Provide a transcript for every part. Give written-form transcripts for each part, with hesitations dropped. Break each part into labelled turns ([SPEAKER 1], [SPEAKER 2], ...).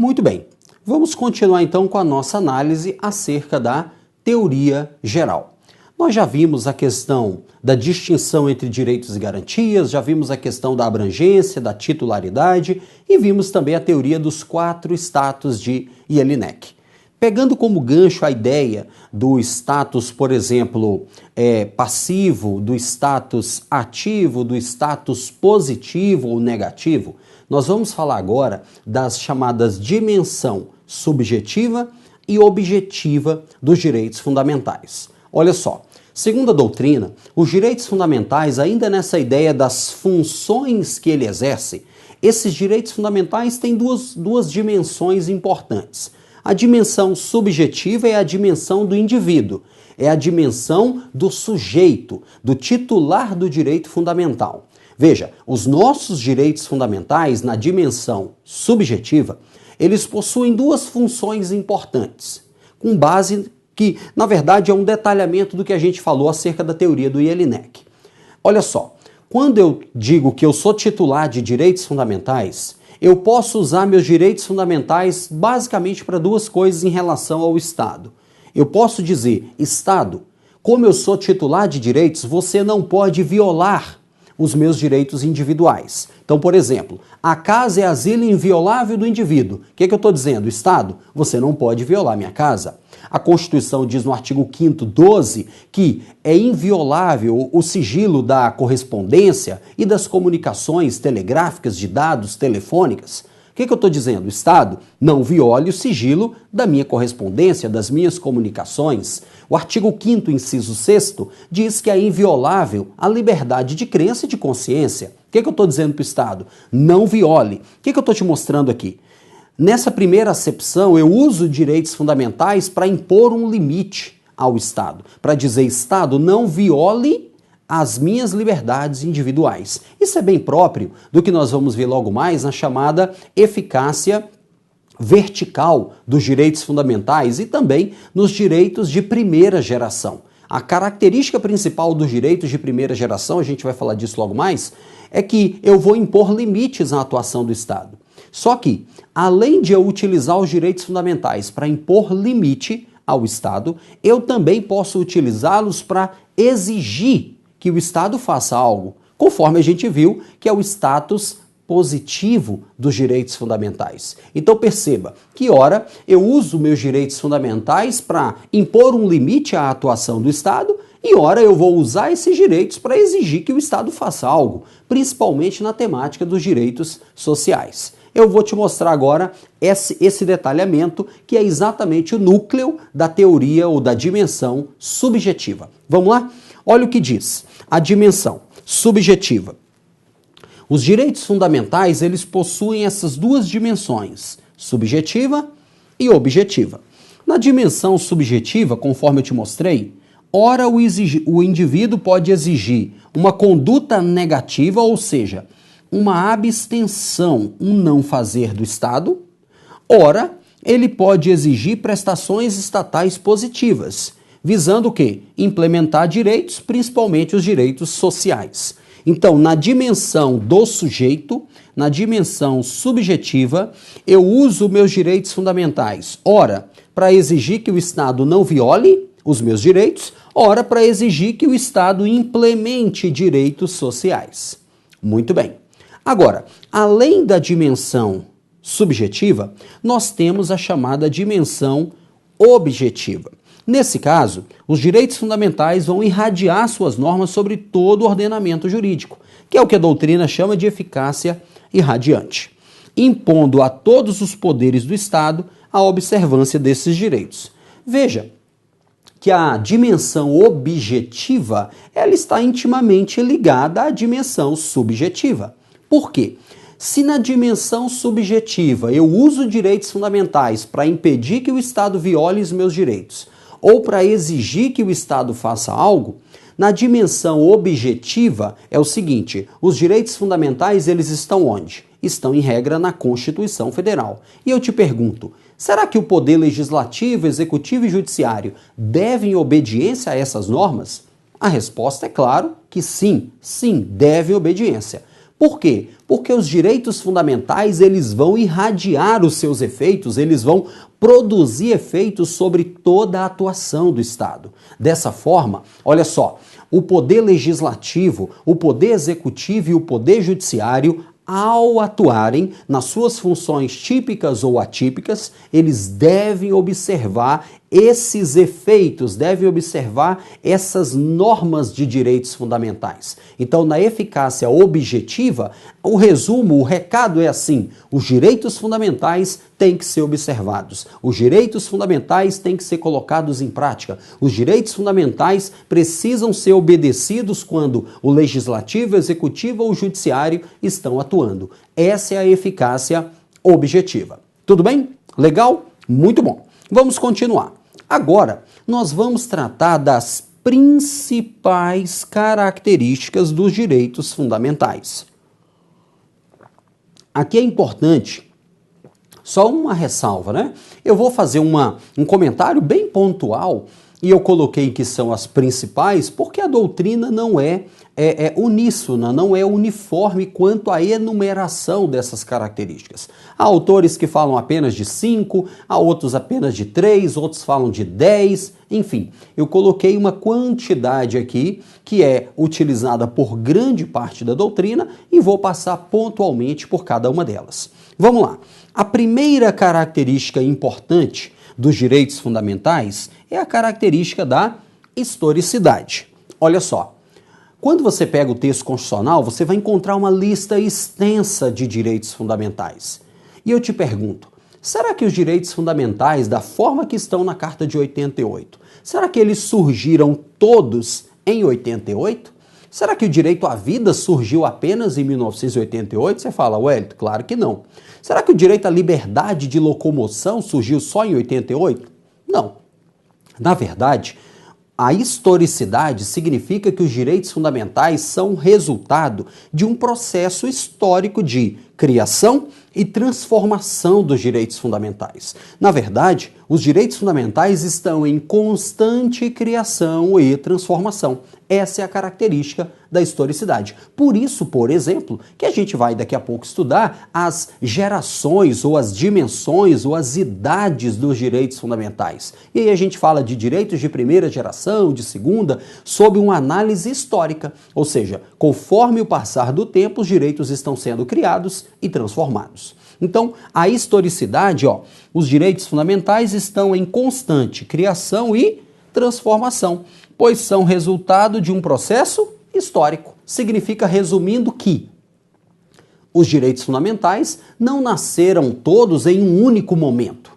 [SPEAKER 1] Muito bem, vamos continuar então com a nossa análise acerca da teoria geral. Nós já vimos a questão da distinção entre direitos e garantias, já vimos a questão da abrangência, da titularidade e vimos também a teoria dos 4 status de Jelinek. Pegando como gancho a ideia do status, por exemplo, passivo, do status ativo, do status positivo ou negativo, nós vamos falar agora das chamadas dimensão subjetiva e objetiva dos direitos fundamentais. Olha só, segundo a doutrina, os direitos fundamentais, ainda nessa ideia das funções que ele exerce, esses direitos fundamentais têm duas dimensões importantes. A dimensão subjetiva é a dimensão do indivíduo, é a dimensão do sujeito, do titular do direito fundamental. Veja, os nossos direitos fundamentais, na dimensão subjetiva, eles possuem 2 funções importantes, com base que, na verdade, é um detalhamento do que a gente falou acerca da teoria do Jelinek. Olha só, quando eu digo que eu sou titular de direitos fundamentais, eu posso usar meus direitos fundamentais basicamente para 2 coisas em relação ao Estado. Eu posso dizer, Estado, como eu sou titular de direitos, você não pode violar os meus direitos individuais. Então, por exemplo, a casa é asilo inviolável do indivíduo. O que eu estou dizendo? Estado, você não pode violar minha casa. A Constituição diz no artigo 5º, 12, que é inviolável o sigilo da correspondência e das comunicações telegráficas, de dados telefônicas. O que eu estou dizendo? Estado, não viole o sigilo da minha correspondência, das minhas comunicações. O artigo 5º, inciso 6º, diz que é inviolável a liberdade de crença e de consciência. O que eu estou dizendo para o Estado? Não viole. O que eu estou te mostrando aqui? Nessa primeira acepção, eu uso direitos fundamentais para impor um limite ao Estado, para dizer, Estado, não viole as minhas liberdades individuais. Isso é bem próprio do que nós vamos ver logo mais na chamada eficácia vertical dos direitos fundamentais e também nos direitos de primeira geração. A característica principal dos direitos de primeira geração, a gente vai falar disso logo mais, é que eu vou impor limites na atuação do Estado. Só que, além de eu utilizar os direitos fundamentais para impor limite ao Estado, eu também posso utilizá-los para exigir que o Estado faça algo, conforme a gente viu que é o status positivo dos direitos fundamentais. Então perceba que, ora, eu uso meus direitos fundamentais para impor um limite à atuação do Estado e, ora, eu vou usar esses direitos para exigir que o Estado faça algo, principalmente na temática dos direitos sociais. Eu vou te mostrar agora esse detalhamento que é exatamente o núcleo da teoria ou da dimensão subjetiva. Vamos lá? Olha o que diz. A dimensão subjetiva. Os direitos fundamentais, eles possuem essas 2 dimensões, subjetiva e objetiva. Na dimensão subjetiva, conforme eu te mostrei, ora o indivíduo pode exigir uma conduta negativa, ou seja, uma abstenção, um não fazer do Estado, ora ele pode exigir prestações estatais positivas, visando o quê? Implementar direitos, principalmente os direitos sociais. Então, na dimensão do sujeito, na dimensão subjetiva, eu uso meus direitos fundamentais, ora, para exigir que o Estado não viole os meus direitos, ora, para exigir que o Estado implemente direitos sociais. Muito bem. Agora, além da dimensão subjetiva, nós temos a chamada dimensão objetiva. Nesse caso, os direitos fundamentais vão irradiar suas normas sobre todo o ordenamento jurídico, que é o que a doutrina chama de eficácia irradiante, impondo a todos os poderes do Estado a observância desses direitos. Veja que a dimensão objetiva, ela está intimamente ligada à dimensão subjetiva. Por quê? Se na dimensão subjetiva eu uso direitos fundamentais para impedir que o Estado viole os meus direitos, ou para exigir que o Estado faça algo, na dimensão objetiva é o seguinte, os direitos fundamentais eles estão onde? Estão em regra na Constituição Federal. E eu te pergunto, será que o Poder Legislativo, Executivo e Judiciário devem obediência a essas normas? A resposta é claro que sim, devem obediência. Por quê? Porque os direitos fundamentais, eles vão irradiar os seus efeitos, eles vão produzir efeitos sobre toda a atuação do Estado. Dessa forma, olha só, o poder legislativo, o poder executivo e o poder judiciário, ao atuarem nas suas funções típicas ou atípicas, eles devem observar esses efeitos, devem observar essas normas de direitos fundamentais. Então, na eficácia objetiva, o resumo, o recado é assim: os direitos fundamentais têm que ser observados, os direitos fundamentais têm que ser colocados em prática, os direitos fundamentais precisam ser obedecidos quando o legislativo, o executivo ou o judiciário estão atuando. Essa é a eficácia objetiva. Tudo bem? Legal? Muito bom. Vamos continuar. Agora, nós vamos tratar das principais características dos direitos fundamentais. Aqui é importante, só uma ressalva, né? Eu vou fazer um comentário bem pontual e eu coloquei que são as principais porque a doutrina não é uníssona, não é uniforme quanto à enumeração dessas características. Há autores que falam apenas de 5, há outros apenas de 3, outros falam de 10, enfim. Eu coloquei uma quantidade aqui que é utilizada por grande parte da doutrina e vou passar pontualmente por cada uma delas. Vamos lá. A primeira característica importante dos direitos fundamentais é a característica da historicidade. Olha só. Quando você pega o texto constitucional, você vai encontrar uma lista extensa de direitos fundamentais. E eu te pergunto, será que os direitos fundamentais, da forma que estão na Carta de 88, será que eles surgiram todos em 88? Será que o direito à vida surgiu apenas em 1988? Você fala, Wellington, claro que não. Será que o direito à liberdade de locomoção surgiu só em 88? Não. Na verdade, a historicidade significa que os direitos fundamentais são resultado de um processo histórico de criação e transformação dos direitos fundamentais. Na verdade, os direitos fundamentais estão em constante criação e transformação. Essa é a característica da historicidade. Por isso, por exemplo, que a gente vai daqui a pouco estudar as gerações ou as dimensões ou as idades dos direitos fundamentais. E aí a gente fala de direitos de primeira geração, de segunda, sob uma análise histórica. Ou seja, conforme o passar do tempo, os direitos estão sendo criados e transformados. Então, a historicidade, os direitos fundamentais estão em constante criação e transformação, pois são resultado de um processo histórico. Significa, resumindo, que os direitos fundamentais não nasceram todos em um único momento.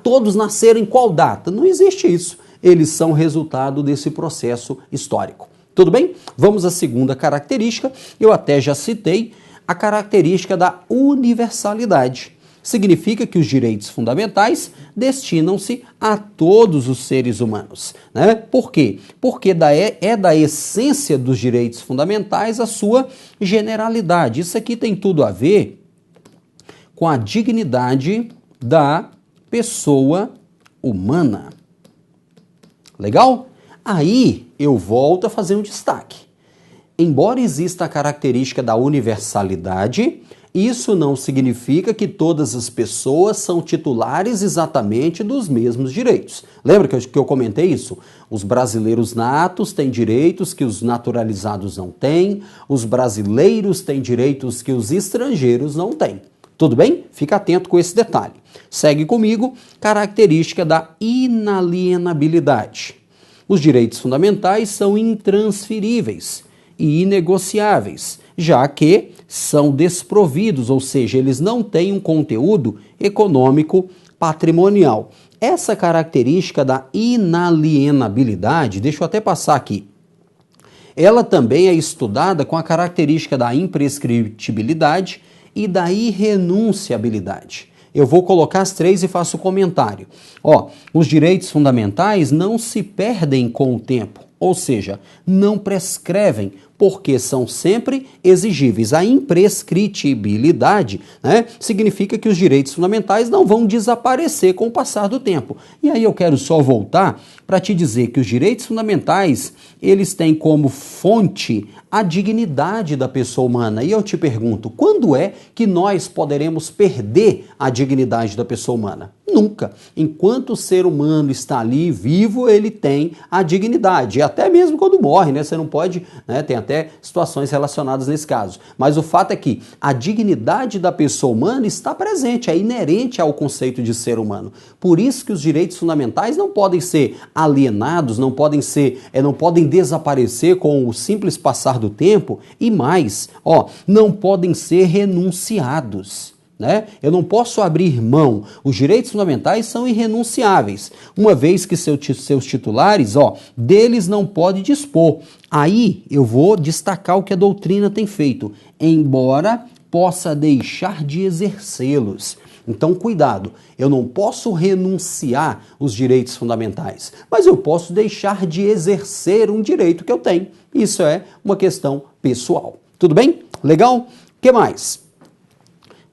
[SPEAKER 1] Todos nasceram em qual data? Não existe isso. Eles são resultado desse processo histórico. Tudo bem? Vamos à segunda característica. Eu até já citei a característica da universalidade. Significa que os direitos fundamentais destinam-se a todos os seres humanos, né? Por quê? Porque é da essência dos direitos fundamentais a sua generalidade. Isso aqui tem tudo a ver com a dignidade da pessoa humana. Legal? Aí eu volto a fazer um destaque. Embora exista a característica da universalidade, isso não significa que todas as pessoas são titulares exatamente dos mesmos direitos. Lembra que eu comentei isso? Os brasileiros natos têm direitos que os naturalizados não têm, os brasileiros têm direitos que os estrangeiros não têm. Tudo bem? Fica atento com esse detalhe. Segue comigo, característica da inalienabilidade. Os direitos fundamentais são intransferíveis e inegociáveis, já que são desprovidos, ou seja, eles não têm um conteúdo econômico patrimonial. Essa característica da inalienabilidade, deixa eu até passar aqui, ela também é estudada com a característica da imprescritibilidade e da irrenunciabilidade. Eu vou colocar as três e faço o comentário. Os direitos fundamentais não se perdem com o tempo, ou seja, não prescrevem, porque são sempre exigíveis. A imprescritibilidade, né, significa que os direitos fundamentais não vão desaparecer com o passar do tempo. E aí eu quero só voltar para te dizer que os direitos fundamentais, eles têm como fonte a dignidade da pessoa humana. E eu te pergunto, quando é que nós poderemos perder a dignidade da pessoa humana? Nunca. Enquanto o ser humano está ali vivo, ele tem a dignidade. E até mesmo quando morre, né? Você não pode, né? Tem até situações relacionadas nesse caso. Mas o fato é que a dignidade da pessoa humana está presente, é inerente ao conceito de ser humano. Por isso que os direitos fundamentais não podem ser alienados, não podem desaparecer com o simples passar do tempo e mais, não podem ser renunciados. Né? Eu não posso abrir mão. Os direitos fundamentais são irrenunciáveis, uma vez que seus titulares, deles não pode dispor. Aí eu vou destacar o que a doutrina tem feito, embora possa deixar de exercê-los. Então, cuidado, eu não posso renunciar os direitos fundamentais, mas eu posso deixar de exercer um direito que eu tenho. Isso é uma questão pessoal. Tudo bem? Legal? O que mais?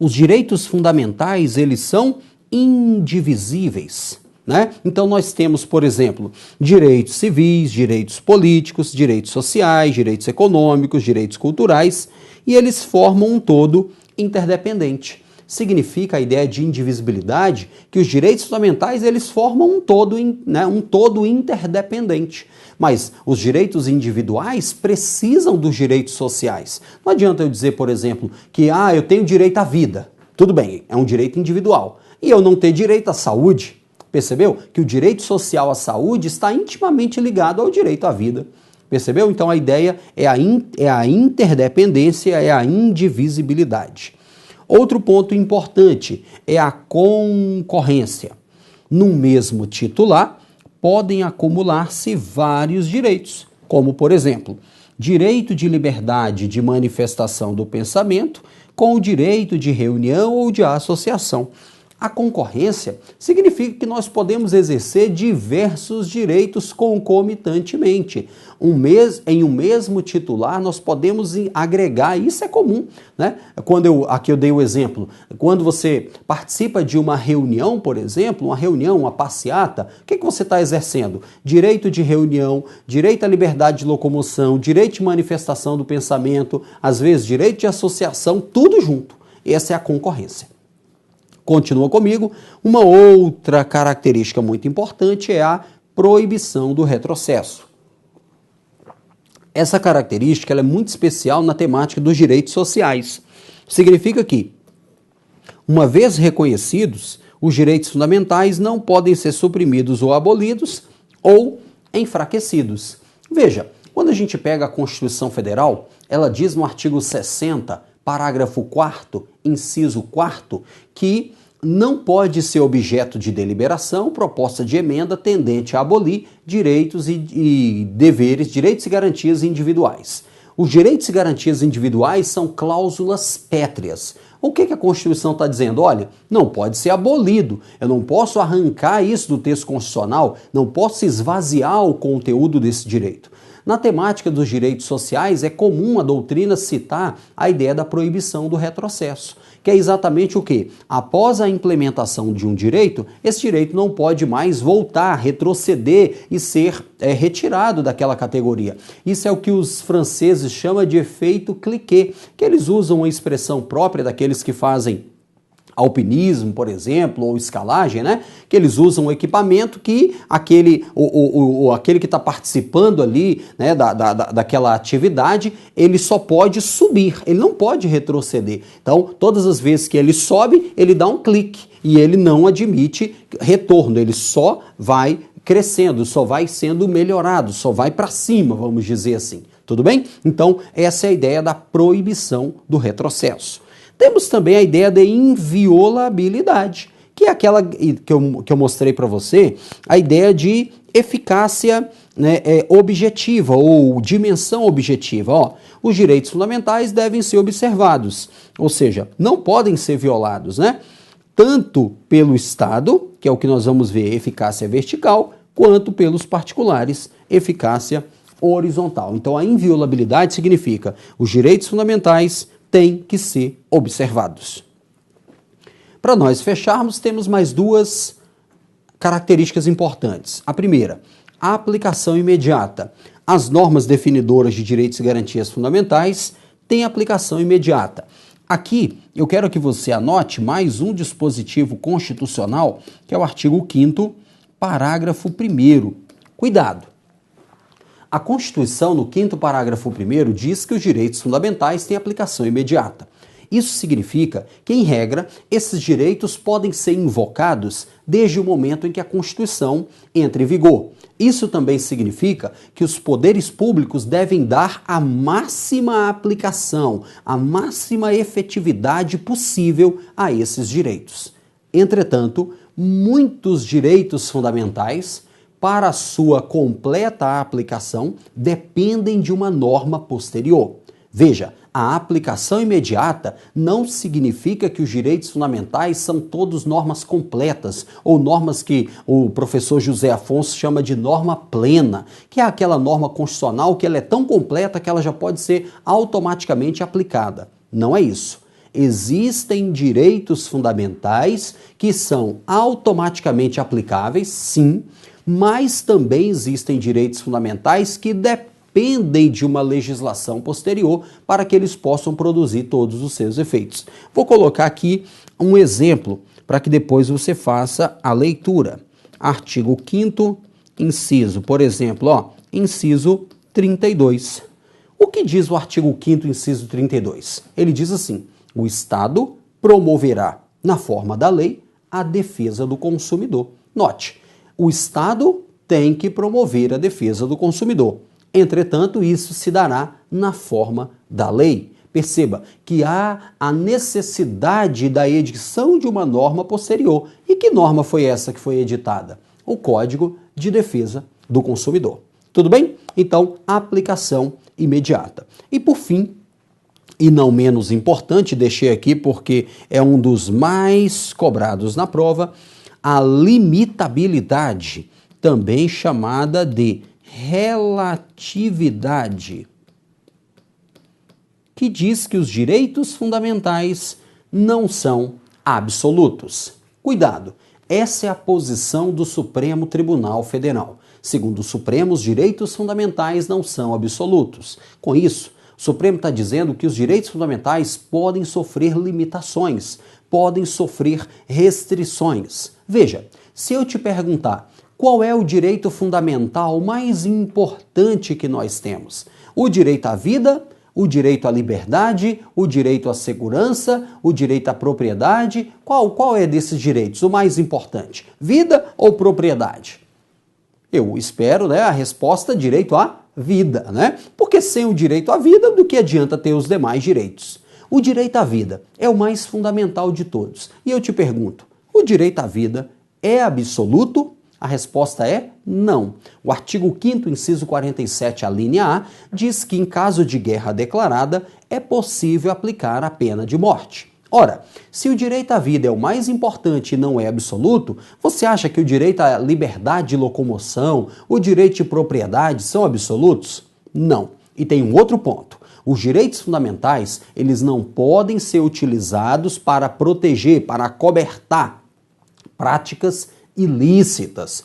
[SPEAKER 1] Os direitos fundamentais, eles são indivisíveis, né? Então nós temos, por exemplo, direitos civis, direitos políticos, direitos sociais, direitos econômicos, direitos culturais, e eles formam um todo interdependente. Significa a ideia de indivisibilidade que os direitos fundamentais eles formam um todo interdependente. Mas os direitos individuais precisam dos direitos sociais. Não adianta eu dizer, por exemplo, que eu tenho direito à vida. Tudo bem, é um direito individual. E eu não ter direito à saúde. Percebeu? Que o direito social à saúde está intimamente ligado ao direito à vida. Percebeu? Então a ideia é a interdependência, é a indivisibilidade. Outro ponto importante é a concorrência. No mesmo titular, podem acumular-se vários direitos, como, por exemplo, direito de liberdade de manifestação do pensamento com o direito de reunião ou de associação. A concorrência significa que nós podemos exercer diversos direitos concomitantemente. Em um mesmo titular, nós podemos agregar, isso é comum, né? Aqui eu dei o exemplo, quando você participa de uma reunião, por exemplo, uma passeata, o que você está exercendo? Direito de reunião, direito à liberdade de locomoção, direito de manifestação do pensamento, às vezes direito de associação, tudo junto. Essa é a concorrência. Continua comigo. Uma outra característica muito importante é a proibição do retrocesso. Essa característica ela é muito especial na temática dos direitos sociais. Significa que, uma vez reconhecidos, os direitos fundamentais não podem ser suprimidos ou abolidos ou enfraquecidos. Veja, quando a gente pega a Constituição Federal, ela diz no artigo 60, parágrafo 4º, inciso 4º, que não pode ser objeto de deliberação proposta de emenda tendente a abolir direitos e deveres, direitos e garantias individuais. Os direitos e garantias individuais são cláusulas pétreas. O que a Constituição está dizendo? Olha, não pode ser abolido, eu não posso arrancar isso do texto constitucional, não posso esvaziar o conteúdo desse direito. Na temática dos direitos sociais, é comum a doutrina citar a ideia da proibição do retrocesso, que é exatamente o quê? Após a implementação de um direito, esse direito não pode mais voltar, retroceder e ser retirado daquela categoria. Isso é o que os franceses chamam de efeito cliquet, que eles usam uma expressão própria daqueles que fazem alpinismo, por exemplo, ou escalagem, né? Que eles usam um equipamento que aquele que está participando ali, né, daquela atividade, ele só pode subir, ele não pode retroceder. Então, todas as vezes que ele sobe, ele dá um clique e ele não admite retorno, ele só vai crescendo, só vai sendo melhorado, só vai para cima, vamos dizer assim. Tudo bem? Então, essa é a ideia da proibição do retrocesso. Temos também a ideia de inviolabilidade, que é aquela que eu mostrei para você, a ideia de eficácia, né, objetiva ou dimensão objetiva. Os direitos fundamentais devem ser observados, ou seja, não podem ser violados, né? Tanto pelo Estado, que é o que nós vamos ver, eficácia vertical, quanto pelos particulares, eficácia horizontal. Então, a inviolabilidade significa os direitos fundamentais têm que ser observados. Para nós fecharmos, temos mais duas características importantes. A primeira, a aplicação imediata. As normas definidoras de direitos e garantias fundamentais têm aplicação imediata. Aqui, eu quero que você anote mais um dispositivo constitucional, que é o artigo 5º, parágrafo 1º. Cuidado! A Constituição, no 5º parágrafo 1º, diz que os direitos fundamentais têm aplicação imediata. Isso significa que, em regra, esses direitos podem ser invocados desde o momento em que a Constituição entra em vigor. Isso também significa que os poderes públicos devem dar a máxima aplicação, a máxima efetividade possível a esses direitos. Entretanto, muitos direitos fundamentais, para sua completa aplicação, dependem de uma norma posterior. Veja, a aplicação imediata não significa que os direitos fundamentais são todos normas completas ou normas que o professor José Afonso chama de norma plena, que é aquela norma constitucional que ela é tão completa que ela já pode ser automaticamente aplicada. Não é isso. Existem direitos fundamentais que são automaticamente aplicáveis, sim, mas também existem direitos fundamentais que dependem de uma legislação posterior para que eles possam produzir todos os seus efeitos. Vou colocar aqui um exemplo para que depois você faça a leitura. Artigo 5º, inciso, por exemplo, inciso 32. O que diz o artigo 5º, inciso 32? Ele diz assim: o Estado promoverá, na forma da lei, a defesa do consumidor. Note, o Estado tem que promover a defesa do consumidor. Entretanto, isso se dará na forma da lei. Perceba que há a necessidade da edição de uma norma posterior. E que norma foi essa que foi editada? O Código de Defesa do Consumidor. Tudo bem? Então, aplicação imediata. E por fim, e não menos importante, deixei aqui porque é um dos mais cobrados na prova, a limitabilidade, também chamada de relatividade, que diz que os direitos fundamentais não são absolutos. Cuidado, essa é a posição do Supremo Tribunal Federal. Segundo o Supremo, os direitos fundamentais não são absolutos. Com isso, o Supremo está dizendo que os direitos fundamentais podem sofrer limitações, podem sofrer restrições. Veja, se eu te perguntar qual é o direito fundamental mais importante que nós temos? O direito à vida, o direito à liberdade, o direito à segurança, o direito à propriedade? Qual é desses direitos o mais importante? Vida ou propriedade? Eu espero, a resposta direito à vida, Porque sem o direito à vida, do que adianta ter os demais direitos? O direito à vida é o mais fundamental de todos. E eu te pergunto, o direito à vida é absoluto? A resposta é não. O artigo 5º, inciso 47, a linha A, diz que em caso de guerra declarada é possível aplicar a pena de morte. Ora, se o direito à vida é o mais importante e não é absoluto, você acha que o direito à liberdade de locomoção, o direito de propriedade são absolutos? Não. E tem um outro ponto. Os direitos fundamentais, eles não podem ser utilizados para proteger, para acobertar práticas ilícitas.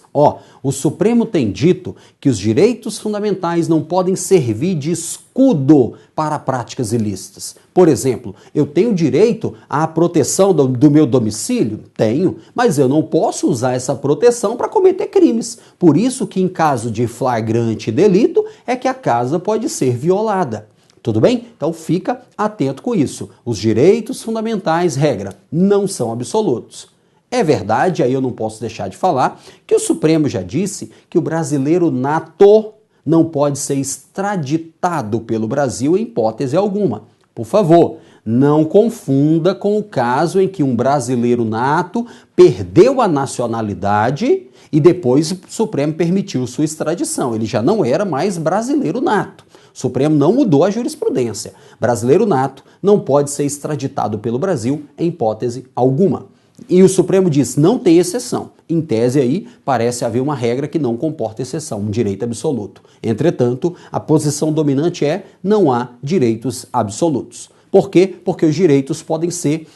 [SPEAKER 1] O Supremo tem dito que os direitos fundamentais não podem servir de escudo para práticas ilícitas. Por exemplo, eu tenho direito à proteção do meu domicílio? Tenho, mas eu não posso usar essa proteção para cometer crimes. Por isso que em caso de flagrante delito é que a casa pode ser violada. Tudo bem? Então fica atento com isso. Os direitos fundamentais, regra, não são absolutos. É verdade, aí eu não posso deixar de falar, que o Supremo já disse que o brasileiro nato não pode ser extraditado pelo Brasil em hipótese alguma. Por favor, não confunda com o caso em que um brasileiro nato perdeu a nacionalidade e depois o Supremo permitiu sua extradição. Ele já não era mais brasileiro nato. O Supremo não mudou a jurisprudência. Brasileiro nato não pode ser extraditado pelo Brasil em hipótese alguma. E o Supremo diz, não tem exceção. Em tese aí, parece haver uma regra que não comporta exceção, um direito absoluto. Entretanto, a posição dominante é, não há direitos absolutos. Por quê? Porque os direitos podem ser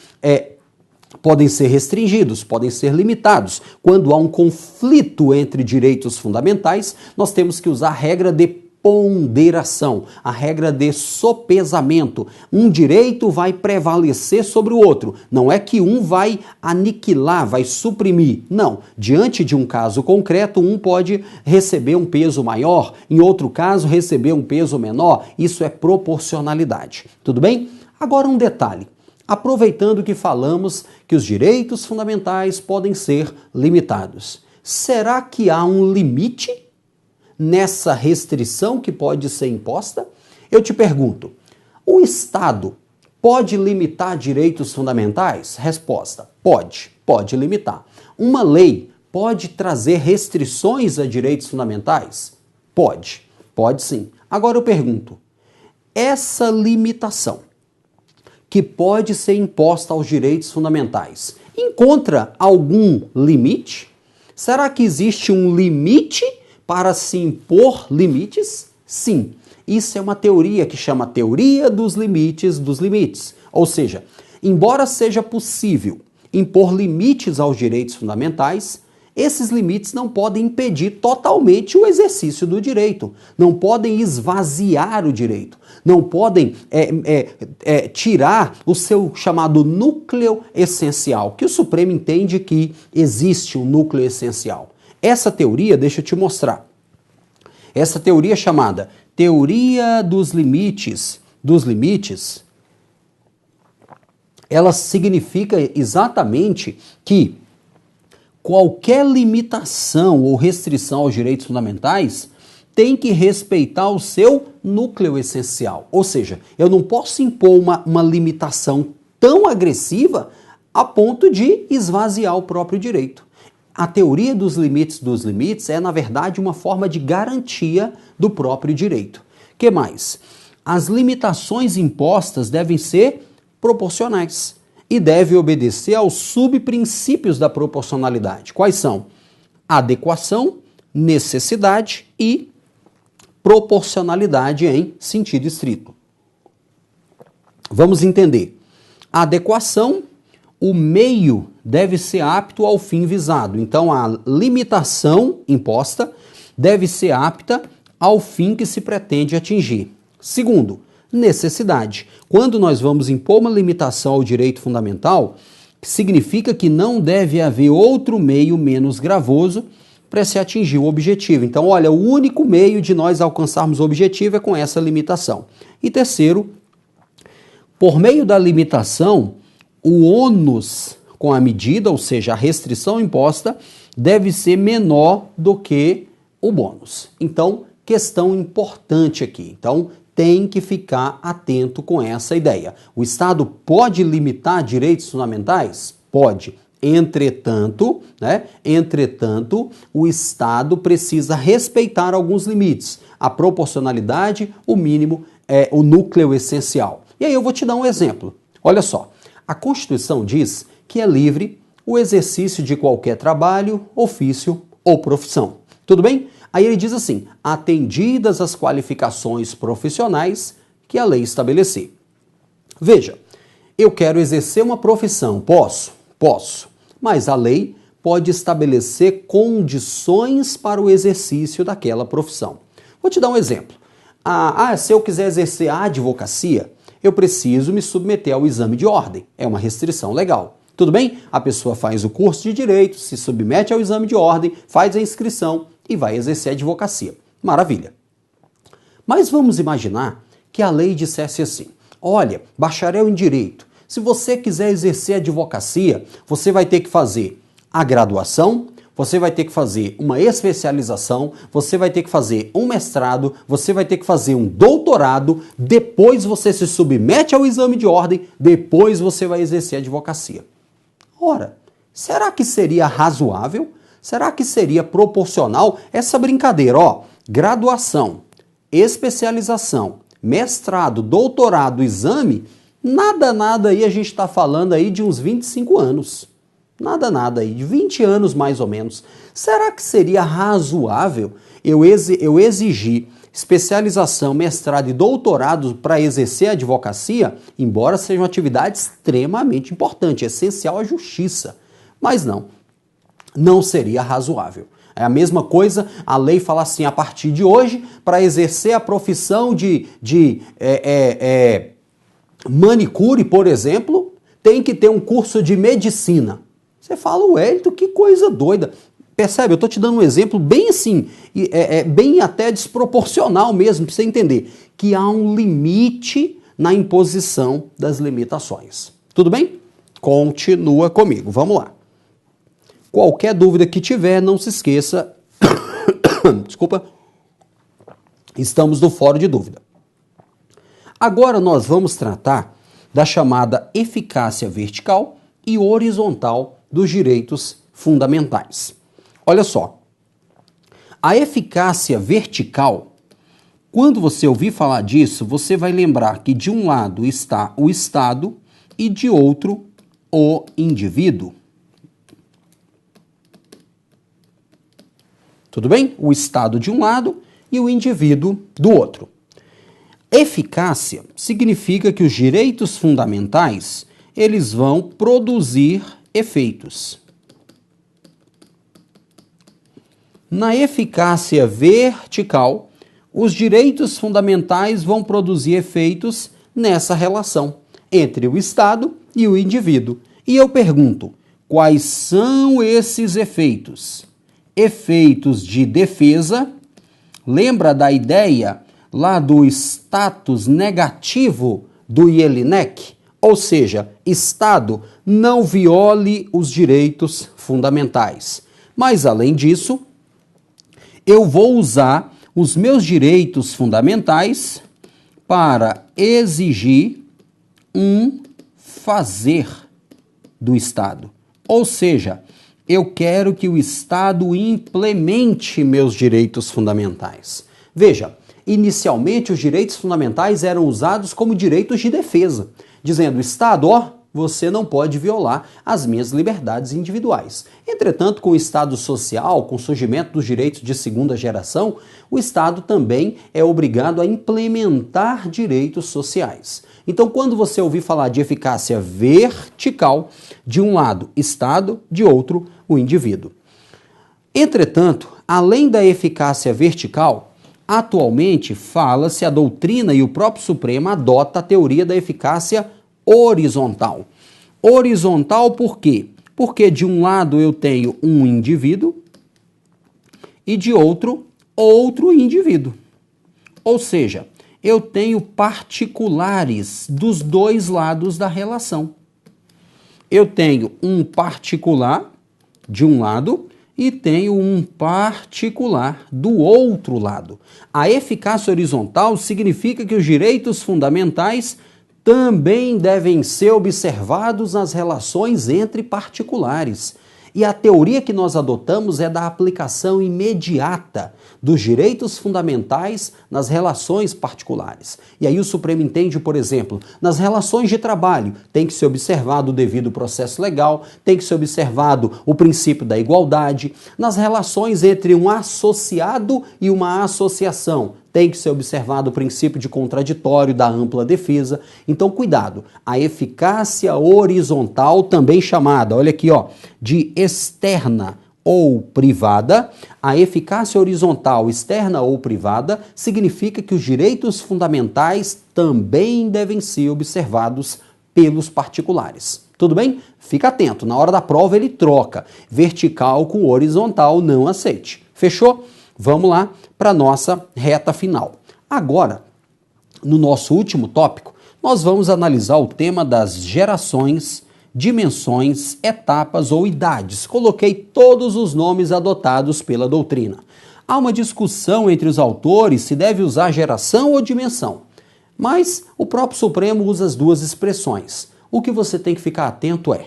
[SPEAKER 1] restringidos, podem ser limitados. Quando há um conflito entre direitos fundamentais, nós temos que usar a regra de ponderação, a regra de sopesamento. Um direito vai prevalecer sobre o outro. Não é que um vai aniquilar, vai suprimir. Não. Diante de um caso concreto, um pode receber um peso maior, em outro caso, receber um peso menor. Isso é proporcionalidade. Tudo bem? Agora um detalhe. Aproveitando que falamos que os direitos fundamentais podem ser limitados, será que há um limite nessa restrição que pode ser imposta? Eu te pergunto, o Estado pode limitar direitos fundamentais? Resposta, pode limitar. Uma lei pode trazer restrições a direitos fundamentais? Pode sim. Agora eu pergunto, essa limitação que pode ser imposta aos direitos fundamentais, encontra algum limite? Será que existe um limite para se impor limites? Sim. Isso é uma teoria que chama teoria dos limites. Ou seja, embora seja possível impor limites aos direitos fundamentais, esses limites não podem impedir totalmente o exercício do direito, não podem esvaziar o direito, não podem tirar o seu chamado núcleo essencial, que o Supremo entende que existe um núcleo essencial. Essa teoria, deixa eu te mostrar, essa teoria chamada teoria dos limites, ela significa exatamente que qualquer limitação ou restrição aos direitos fundamentais tem que respeitar o seu núcleo essencial. Ou seja, eu não posso impor uma limitação tão agressiva a ponto de esvaziar o próprio direito. A teoria dos limites é, na verdade, uma forma de garantia do próprio direito. Que mais? As limitações impostas devem ser proporcionais e deve obedecer aos subprincípios da proporcionalidade. Quais são? Adequação, necessidade e proporcionalidade em sentido estrito. Vamos entender. A adequação, o meio deve ser apto ao fim visado. Então, a limitação imposta deve ser apta ao fim que se pretende atingir. Segundo, necessidade. Quando nós vamos impor uma limitação ao direito fundamental, significa que não deve haver outro meio menos gravoso para se atingir o objetivo. Então, olha, o único meio de nós alcançarmos o objetivo é com essa limitação. E terceiro, por meio da limitação, o ônus com a medida, ou seja, a restrição imposta, deve ser menor do que o bônus. Então, questão importante aqui. Então, tem que ficar atento com essa ideia. O Estado pode limitar direitos fundamentais? Pode. Entretanto, o Estado precisa respeitar alguns limites. A proporcionalidade, o mínimo, o núcleo essencial. E aí eu vou te dar um exemplo. Olha só, a Constituição diz que é livre o exercício de qualquer trabalho, ofício ou profissão. Tudo bem? Aí ele diz assim, atendidas as qualificações profissionais que a lei estabelecer. Veja, eu quero exercer uma profissão, posso, mas a lei pode estabelecer condições para o exercício daquela profissão. Vou te dar um exemplo. Se eu quiser exercer a advocacia, eu preciso me submeter ao exame de ordem. É uma restrição legal. Tudo bem? A pessoa faz o curso de direito, se submete ao exame de ordem, faz a inscrição e vai exercer a advocacia. Maravilha. Mas vamos imaginar que a lei dissesse assim, olha, bacharel em direito, se você quiser exercer a advocacia, você vai ter que fazer a graduação, você vai ter que fazer uma especialização, você vai ter que fazer um mestrado, você vai ter que fazer um doutorado, depois você se submete ao exame de ordem, depois você vai exercer a advocacia. Ora, será que seria razoável? Será que seria proporcional essa brincadeira? Graduação, especialização, mestrado, doutorado, exame, nada aí a gente está falando aí de uns 25 anos. Nada aí, de 20 anos mais ou menos. Será que seria razoável eu exigir especialização, mestrado e doutorado para exercer a advocacia, embora seja uma atividade extremamente importante, essencial à justiça? Mas não seria razoável. É a mesma coisa, a lei fala assim, a partir de hoje, para exercer a profissão de manicure, por exemplo, tem que ter um curso de medicina. Você fala, Wellington, que coisa doida. Percebe? Eu estou te dando um exemplo bem assim, bem até desproporcional mesmo, para você entender que há um limite na imposição das limitações. Tudo bem? Continua comigo, vamos lá. Qualquer dúvida que tiver, não se esqueça, desculpa, estamos no fórum de dúvida. Agora nós vamos tratar da chamada eficácia vertical e horizontal dos direitos fundamentais. Olha só, a eficácia vertical, quando você ouvir falar disso, você vai lembrar que de um lado está o Estado e de outro o indivíduo. Tudo bem? O Estado de um lado e o indivíduo do outro. Eficácia significa que os direitos fundamentais, eles vão produzir efeitos. Na eficácia vertical, os direitos fundamentais vão produzir efeitos nessa relação entre o Estado e o indivíduo. E eu pergunto, quais são esses efeitos? Efeitos de defesa, lembra da ideia lá do status negativo do Jelinek? Ou seja, Estado, não viole os direitos fundamentais. Mas, além disso, eu vou usar os meus direitos fundamentais para exigir um fazer do Estado. Ou seja, eu quero que o Estado implemente meus direitos fundamentais. Veja, inicialmente os direitos fundamentais eram usados como direitos de defesa, dizendo, Estado, você não pode violar as minhas liberdades individuais. Entretanto, com o Estado social, com o surgimento dos direitos de segunda geração, o Estado também é obrigado a implementar direitos sociais. Então, quando você ouvir falar de eficácia vertical, de um lado, Estado, de outro, o indivíduo. Entretanto, além da eficácia vertical, atualmente fala-se a doutrina e o próprio Supremo adota a teoria da eficácia horizontal. Horizontal por quê? Porque de um lado eu tenho um indivíduo e de outro indivíduo. Ou seja, eu tenho particulares dos dois lados da relação. Eu tenho um particular de um lado e tenho um particular do outro lado. A eficácia horizontal significa que os direitos fundamentais também devem ser observados nas relações entre particulares. E a teoria que nós adotamos é da aplicação imediata dos direitos fundamentais nas relações particulares. E aí o Supremo entende, por exemplo, nas relações de trabalho tem que ser observado o devido processo legal, tem que ser observado o princípio da igualdade, nas relações entre um associado e uma associação, tem que ser observado o princípio de contraditório da ampla defesa. Então, cuidado, a eficácia horizontal, também chamada, olha aqui, de externa ou privada, a eficácia horizontal, externa ou privada, significa que os direitos fundamentais também devem ser observados pelos particulares. Tudo bem? Fica atento, na hora da prova ele troca vertical com horizontal, não aceite. Fechou? Vamos lá para a nossa reta final. Agora, no nosso último tópico, nós vamos analisar o tema das gerações, dimensões, etapas ou idades. Coloquei todos os nomes adotados pela doutrina. Há uma discussão entre os autores se deve usar geração ou dimensão, mas o próprio Supremo usa as duas expressões. O que você tem que ficar atento é: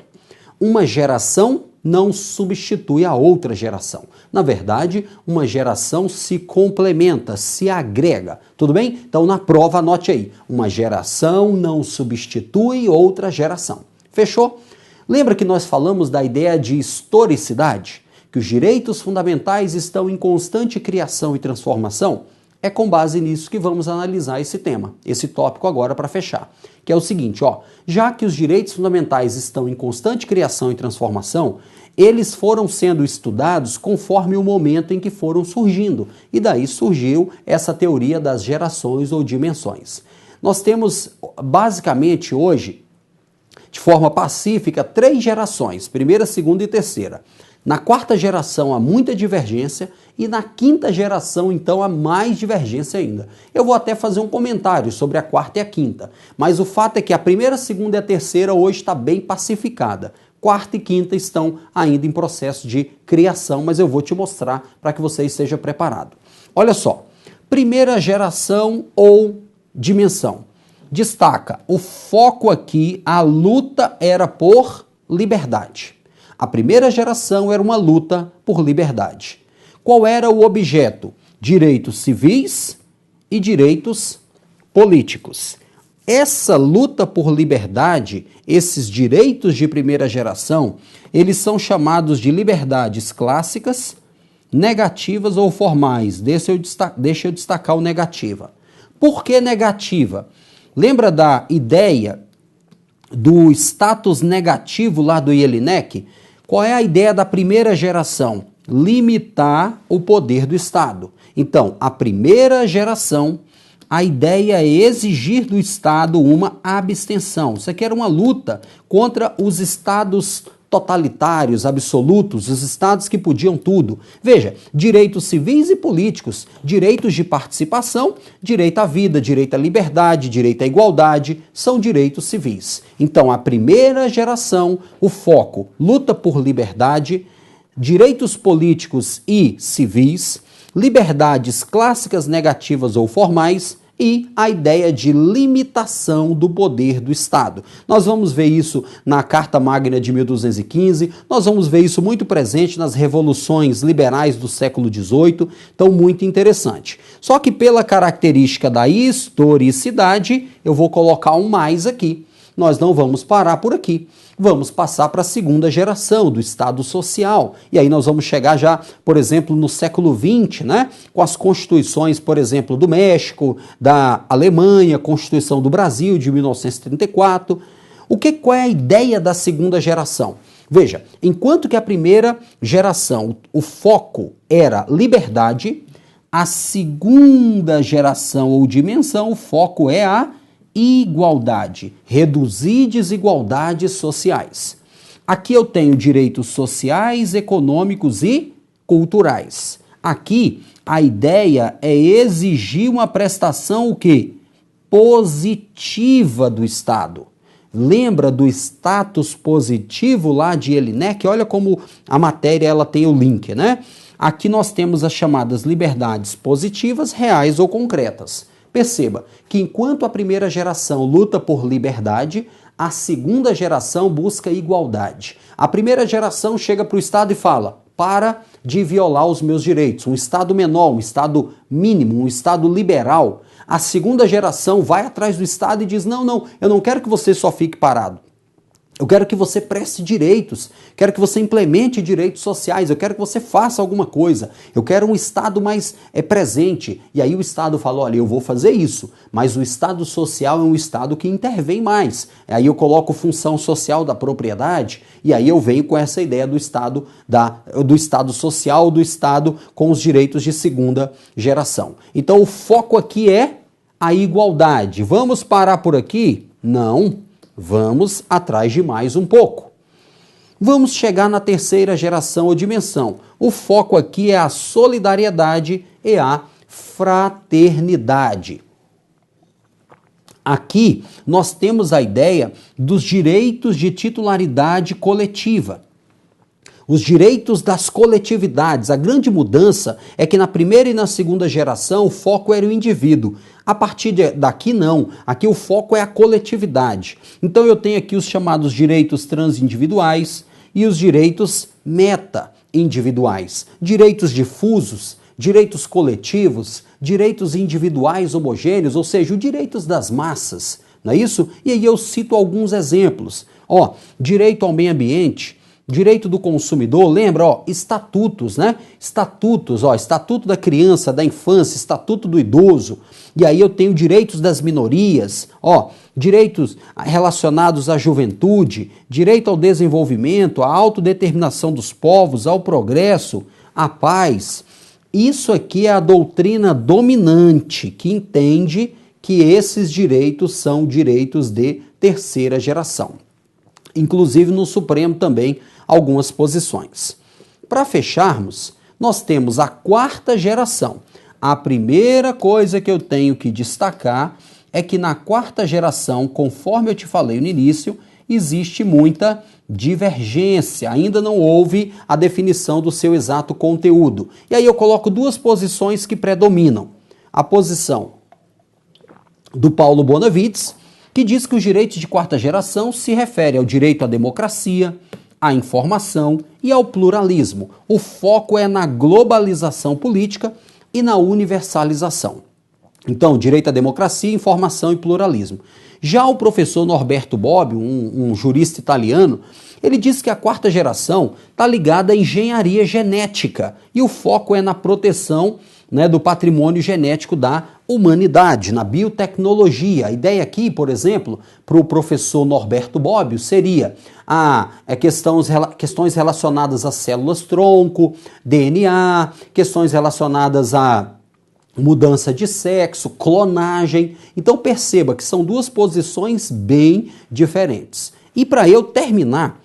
[SPEAKER 1] uma geração não substitui a outra geração. Na verdade, uma geração se complementa, se agrega. Tudo bem? Então, na prova, anote aí. Uma geração não substitui outra geração. Fechou? Lembra que nós falamos da ideia de historicidade? Que os direitos fundamentais estão em constante criação e transformação? É com base nisso que vamos analisar esse tema, esse tópico agora para fechar. Que é o seguinte, já que os direitos fundamentais estão em constante criação e transformação, eles foram sendo estudados conforme o momento em que foram surgindo. E daí surgiu essa teoria das gerações ou dimensões. Nós temos, basicamente, hoje, de forma pacífica, 3 gerações, primeira, segunda e terceira. Na quarta geração há muita divergência e na quinta geração, então, há mais divergência ainda. Eu vou até fazer um comentário sobre a quarta e a quinta, mas o fato é que a primeira, segunda e a terceira hoje está bem pacificada. Quarta e quinta estão ainda em processo de criação, mas eu vou te mostrar para que você esteja preparado. Olha só, primeira geração ou dimensão. Destaca, o foco aqui, a luta era por liberdade. A primeira geração era uma luta por liberdade. Qual era o objeto? Direitos civis e direitos políticos. Essa luta por liberdade, esses direitos de primeira geração, eles são chamados de liberdades clássicas, negativas ou formais. Deixa eu destacar o negativa. Por que negativa? Lembra da ideia do status negativo lá do Jelinek? Qual é a ideia da primeira geração? Limitar o poder do Estado. Então, a primeira geração, a ideia é exigir do Estado uma abstenção. Isso aqui era uma luta contra os estados totalitários, absolutos, os estados que podiam tudo. Veja, direitos civis e políticos, direitos de participação, direito à vida, direito à liberdade, direito à igualdade, são direitos civis. Então, a primeira geração, o foco, luta por liberdade, direitos políticos e civis, liberdades clássicas, negativas ou formais, e a ideia de limitação do poder do Estado. Nós vamos ver isso na Carta Magna de 1215, nós vamos ver isso muito presente nas revoluções liberais do século XVIII, então muito interessante. Só que pela característica da historicidade, eu vou colocar um mais aqui. Nós não vamos parar por aqui. Vamos passar para a segunda geração do Estado Social. E aí nós vamos chegar já, por exemplo, no século XX, né? Com as constituições, por exemplo, do México, da Alemanha, Constituição do Brasil de 1934. Qual é a ideia da segunda geração? Veja, enquanto que a primeira geração, o foco era liberdade, a segunda geração ou dimensão, o foco é a igualdade, reduzir desigualdades sociais. Aqui eu tenho direitos sociais, econômicos e culturais. Aqui a ideia é exigir uma prestação o quê? Positiva do Estado. Lembra do status positivo lá de Jelinek? Olha como a matéria ela tem o link, né? Aqui nós temos as chamadas liberdades positivas, reais ou concretas. Perceba que enquanto a primeira geração luta por liberdade, a segunda geração busca igualdade. A primeira geração chega para o Estado e fala: para de violar os meus direitos. Um Estado menor, um Estado mínimo, um Estado liberal. A segunda geração vai atrás do Estado e diz: não, eu não quero que você só fique parado. Eu quero que você preste direitos, quero que você implemente direitos sociais, eu quero que você faça alguma coisa, eu quero um Estado mais presente. E aí o Estado fala: olha, eu vou fazer isso, mas o Estado social é um Estado que intervém mais. Aí eu coloco função social da propriedade, e aí eu venho com essa ideia do Estado social, do Estado com os direitos de segunda geração. Então o foco aqui é a igualdade. Vamos parar por aqui? Não. Vamos atrás de mais um pouco. Vamos chegar na terceira geração ou dimensão. O foco aqui é a solidariedade e a fraternidade. Aqui nós temos a ideia dos direitos de titularidade coletiva. Os direitos das coletividades. A grande mudança é que na primeira e na segunda geração o foco era o indivíduo. A partir daqui não. Aqui o foco é a coletividade. Então eu tenho aqui os chamados direitos transindividuais e os direitos meta-individuais. Direitos difusos, direitos coletivos, direitos individuais homogêneos, ou seja, os direitos das massas. não é isso? E aí eu cito alguns exemplos. Ó, direito ao meio ambiente, direito do consumidor, lembra, ó, estatutos, né? Estatutos, ó, estatuto da criança, da infância, estatuto do idoso. E aí eu tenho direitos das minorias, ó, direitos relacionados à juventude, direito ao desenvolvimento, à autodeterminação dos povos, ao progresso, à paz. Isso aqui é a doutrina dominante que entende que esses direitos são direitos de terceira geração. Inclusive no Supremo também algumas posições. Para fecharmos, nós temos a quarta geração. A primeira coisa que eu tenho que destacar é que na quarta geração, conforme eu te falei no início, existe muita divergência. Ainda não houve a definição do seu exato conteúdo. E aí eu coloco duas posições que predominam. A posição do Paulo Bonavides, que diz que os direitos de quarta geração se referem ao direito à democracia, à informação e ao pluralismo. O foco é na globalização política e na universalização. Então, direito à democracia, informação e pluralismo. Já o professor Norberto Bobbio, um jurista italiano, ele diz que a quarta geração está ligada à engenharia genética e o foco é na proteção, né, do patrimônio genético da humanidade, na biotecnologia. A ideia aqui, por exemplo, para o professor Norberto Bobbio seria questões relacionadas às células-tronco, DNA, questões relacionadas à mudança de sexo, clonagem. Então perceba que são duas posições bem diferentes. E para eu terminar,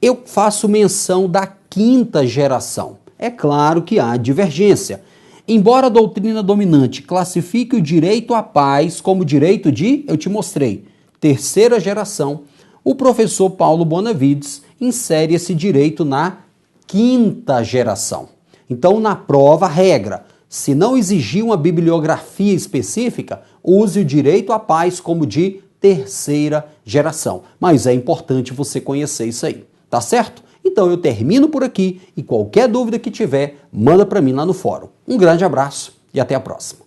[SPEAKER 1] eu faço menção da quinta geração. É claro que há divergência. Embora a doutrina dominante classifique o direito à paz como direito de, eu te mostrei, terceira geração, o professor Paulo Bonavides insere esse direito na quinta geração. Então, na prova, regra, se não exigir uma bibliografia específica, use o direito à paz como de terceira geração. Mas é importante você conhecer isso aí, tá certo? Então eu termino por aqui e qualquer dúvida que tiver, manda para mim lá no fórum. Um grande abraço e até a próxima.